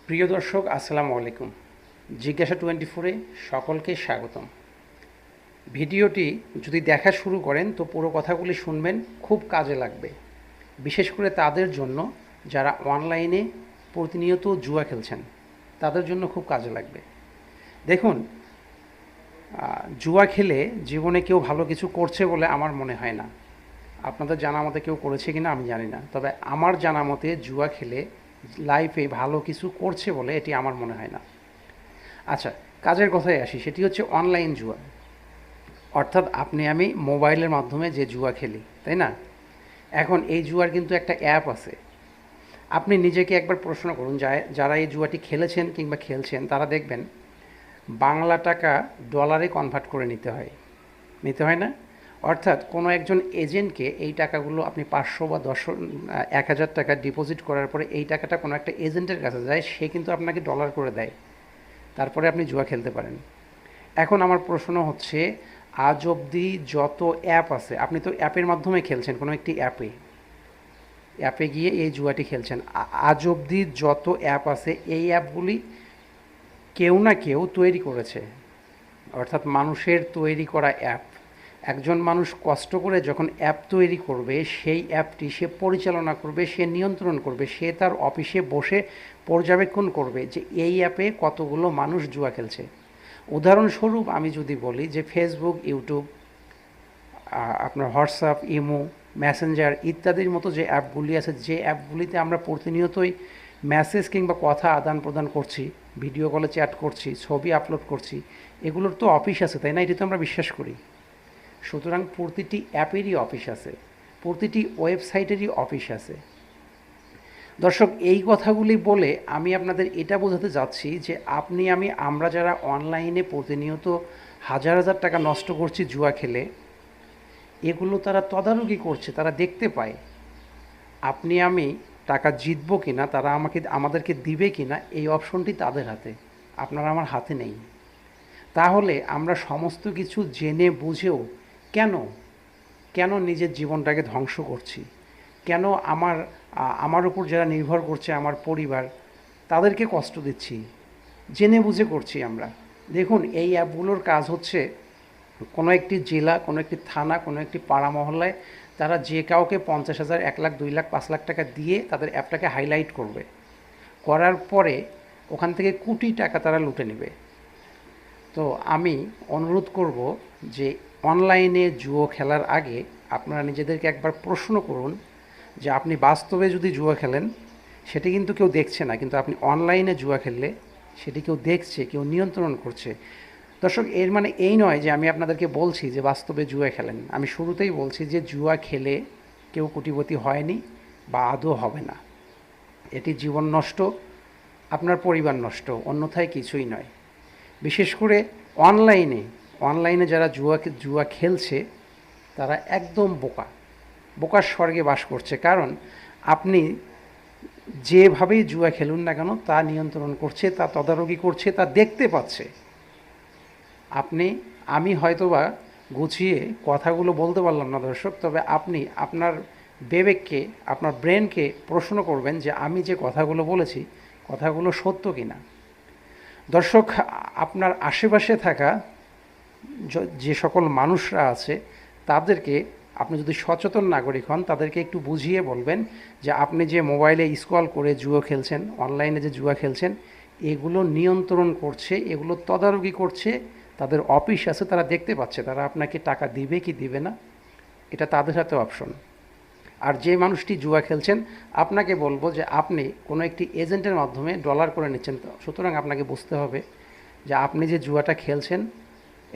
প্রিয় দর্শক, আসসালামু আলাইকুম। জিজ্ঞাসা 24-এ সকলকে স্বাগতম। ভিডিওটি যদি দেখা শুরু করেন তো পুরো কথাগুলি শুনবেন, খুব কাজে লাগবে। বিশেষ করে তাদের জন্য যারা অনলাইনে প্রতিনিয়ত জুয়া খেলছেন, তাদের জন্য খুব কাজে লাগবে। দেখুন, জুয়া খেলে জীবনে কেউ ভালো কিছু করছে বলে আমার মনে হয় না। আপনাদের জানা মতে কেউ করেছে কিনা আমি জানি না, তবে আমার জানা মতে জুয়া খেলে লাইফে ভালো কিছু করছে বলে এটি আমার মনে হয় না। আচ্ছা, কাজের কথায় আসি, সেটি হচ্ছে অনলাইন জুয়া। অর্থাৎ আপনি আমি মোবাইলের মাধ্যমে যে জুয়া খেলি, তাই না? এখন এই জুয়ার কিন্তু একটা অ্যাপ আছে। আপনি নিজেকে একবার প্রশ্ন করুন, যারা এই জুয়াটি খেলেছেন কিংবা খেলছেন তারা দেখবেন বাংলা টাকা ডলারে কনভার্ট করে নিতে হয় না? অর্থাৎ কোনো একজন এজেন্টকে এই টাকাগুলো আপনি 500 বা 1000 টাকা ডিপোজিট করার পরে এই টাকাটা কোনো একটা এজেন্টের কাছে যায়, সে কিন্তু আপনাকে ডলার করে দেয়, তারপরে আপনি জুয়া খেলতে পারেন। এখন আমার প্রশ্ন হচ্ছে, আজ অবধি যত অ্যাপ আছে, আপনি তো অ্যাপের মাধ্যমে খেলছেন, কোনো একটি অ্যাপে গিয়ে এই জুয়াটি খেলছেন। আজ অবধি যত অ্যাপ আছে এই অ্যাপগুলি কেউ না কেউ তৈরি করেছে, অর্থাৎ মানুষের তৈরি করা অ্যাপ। একজন মানুষ কষ্ট করে যখন অ্যাপ তৈরি করবে, সেই অ্যাপটি সে পরিচালনা করবে, সে নিয়ন্ত্রণ করবে, সে তার অফিসে বসে পর্যবেক্ষণ করবে যে এই অ্যাপে কতগুলো মানুষ জুয়া খেলছে। উদাহরণস্বরূপ আমি যদি বলি যে ফেসবুক, ইউটিউব, আপনার হোয়াটসঅ্যাপ, ইমো, মেসেঞ্জার ইত্যাদির মতো যে অ্যাপগুলি আছে, যে অ্যাপগুলিতে আমরা প্রতিনিয়তই মেসেজ কিংবা কথা আদান প্রদান করছি, ভিডিও কলে চ্যাট করছি, ছবি আপলোড করছি, এগুলোর তো অফিস আছে, তাই না? এটি তো আমরা বিশ্বাস করি। সুতরাং প্রতিটি অ্যাপেরই অফিস আছে, প্রতিটি ওয়েবসাইটেরই অফিস আছে। দর্শক, এই কথাগুলি বলে আমি আপনাদের এটা বোঝাতে যাচ্ছি যে আমরা যারা অনলাইনে প্রতিনিয়ত হাজার হাজার টাকা নষ্ট করছি জুয়া খেলে, এগুলো তারা তদারকি করছে, তারা দেখতে পায় আমি টাকা জিতবো কিনা, তারা আমাদেরকে দিবে কিনা, এই অপশনটি তাদের হাতে, আপনার আমার হাতে নেই। তাহলে আমরা সমস্ত কিছু জেনে বুঝেও কেন কেন নিজের জীবনটাকে ধ্বংস করছি? কেন আমার উপর যারা নির্ভর করছে, আমার পরিবার, তাদেরকে কষ্ট দিচ্ছি? জেনে বুঝে করছি আমরা। দেখুন, এই অ্যাপগুলোর কাজ হচ্ছে কোনো একটি জেলা, কোনো একটি থানা, কোনো একটি পাড়া মহল্লায় তারা যে কাউকে 50,000, 1 লাখ, 2 লাখ, 5 লাখ টাকা দিয়ে তাদের অ্যাপটাকে হাইলাইট করবে, করার পরে ওখান থেকে কোটি টাকা তারা লুটে নেবে। তো আমি অনুরোধ করব যে অনলাইনে জুয়া খেলার আগে আপনারা নিজেদেরকে একবার প্রশ্ন করুন যে আপনি বাস্তবে যদি জুয়া খেলেন, সেটি কিন্তু কেউ দেখছে না, কিন্তু আপনি অনলাইনে জুয়া খেললে সেটি কেউ দেখছে, কেউ নিয়ন্ত্রণ করছে। দর্শক, এর মানে এই নয় যে আমি আপনাদেরকে বলছি যে বাস্তবে জুয়া খেলেন। আমি শুরুতেই বলছি যে জুয়া খেলে কেউ কোটিপতি হয়নি বা আদৌ হবে না। এটি জীবন নষ্ট, আপনার পরিবার নষ্ট, অন্যথায় কিছুই নয়। বিশেষ করে অনলাইনে যারা জুয়া খেলছে তারা একদম বোকার স্বর্গে বাস করছে। কারণ আপনি যেভাবেই জুয়া খেলুন না কেন, তা নিয়ন্ত্রণ করছে, তা তদারকি করছে, তা দেখতে পাচ্ছে। আমি হয়তোবা গুছিয়ে কথাগুলো বলতে পারলাম না দর্শক, তবে আপনি আপনার বিবেককে, আপনার ব্রেনকে প্রশ্ন করবেন যে আমি যে কথাগুলো বলেছি, কথাগুলো সত্য কিনা। দর্শক, আপনার আশেপাশে থাকা যে সকল মানুষরা আছে তাদেরকে, আপনি যদি সচেতন নাগরিক হন, তাদেরকে একটু বুঝিয়ে বলবেন যে আপনি যে মোবাইলে স্ক্রল করে জুয়া খেলছেন, অনলাইনে যে জুয়া খেলছেন, এগুলো নিয়ন্ত্রণ করছে, এগুলো তদারকি করছে, তাদের অফিস আছে, তারা দেখতে পাচ্ছে, তারা আপনাকে টাকা দিবে কি দিবে না, এটা তাদের হাতে অপশন। আর যে মানুষটি জুয়া খেলছেন, আপনাকে বলবো যে আপনি কোনো একটি এজেন্টের মাধ্যমে ডলার করে নিচ্ছেন। সুতরাং আপনাকে বুঝতে হবে যে আপনি যে জুয়াটা খেলছেন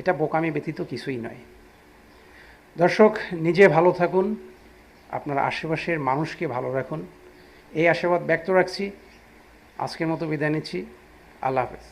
এটা বোকামি ব্যতীত কিছুই নয়। দর্শক, নিজে ভালো থাকুন, আপনার আশেপাশের মানুষকে ভালো রাখুন, এই আশীর্বাদ ব্যক্ত রাখছি। আজকের মতো বিদায় নিচ্ছি। আল্লাহ হাফেজ।